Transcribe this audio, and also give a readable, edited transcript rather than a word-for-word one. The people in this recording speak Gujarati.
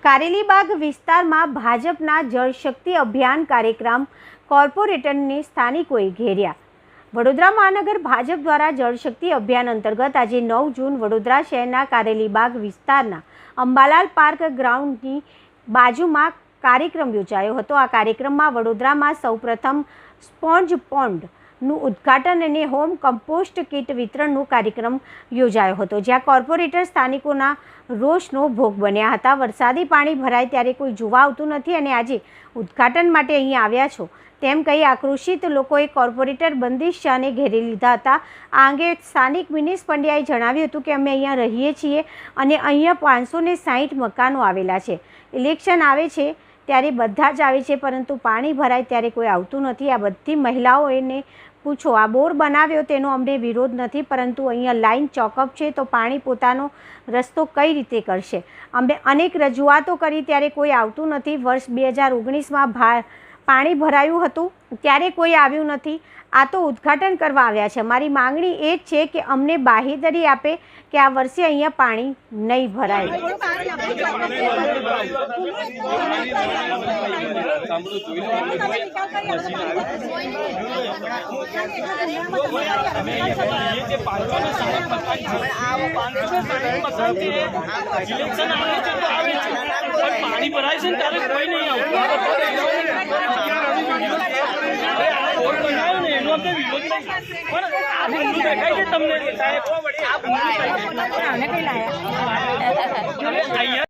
કારેલીબાગ વિસ્તારમાં ભાજપના જળશક્તિ અભિયાન કાર્યક્રમ કોર્પોરેટરને સ્થાનિકોએ ઘેર્યા। વડોદરા મહાનગર ભાજપ દ્વારા જળશક્તિ અભિયાન અંતર્ગત આજે 9 જૂન વડોદરા શહેરના કારેલીબાગ વિસ્તારના અંબાલાલ પાર્ક ગ્રાઉન્ડની બાજુમાં કાર્યક્રમ યોજાયો હતો। આ કાર્યક્રમમાં વડોદરામાં સૌપ્રથમ સ્પોન્જ પોન્ડનું ઉદ્ઘાટન અને હોમ કમ્પોસ્ટ કીટ વિતરણનો કાર્યક્રમ યોજાયો હતો, જ્યાં કોર્પોરેટર સ્થાનિકોના રોષનો ભોગ બન્યા હતા। વરસાદી પાણી ભરાય ત્યારે કોઈ જોવા આવતું નથી અને આજે ઉદ્ઘાટન માટે અહીં આવ્યા છો તેમ કહી આક્રોશિત લોકોએ કોર્પોરેટર બંદીશ શાહને ઘેરી લીધા હતા। આ અંગે સ્થાનિક મિનેશ પંડ્યાએ જણાવ્યું હતું કે અમે અહીંયા રહીએ છીએ અને અહીંયા 560 મકાનો આવેલા છે। ઇલેક્શન આવે છે ત્યારે બધા જ આવે છે, પરંતુ પાણી ભરાય ત્યારે કોઈ આવતું નથી। આ બધી મહિલાઓને પૂછો, આ બોર બનાવ્યો તેનો અમને વિરોધ નથી, પરંતુ અહીંયા લાઈન ચોકઅપ છે તો પાણી પોતાનો રસ્તો કઈ રીતે કરશે? અમે અનેક રજૂઆતો કરી ત્યારે કોઈ આવતું નથી। વર્ષ 2019માં પાણી ભરાયું હતું ત્યારે કોઈ આવ્યું નથી। આ તો ઉદ્ઘાટન કરવા આવ્યા છે। મારી માંગણી એ જ છે કે અમને બાહેધરી આપે કે આ વર્ષે અહીંયા પાણી નહીં ભરાય। પાણી ભરાય છે ત્યારે કોઈ નહીં આવતું।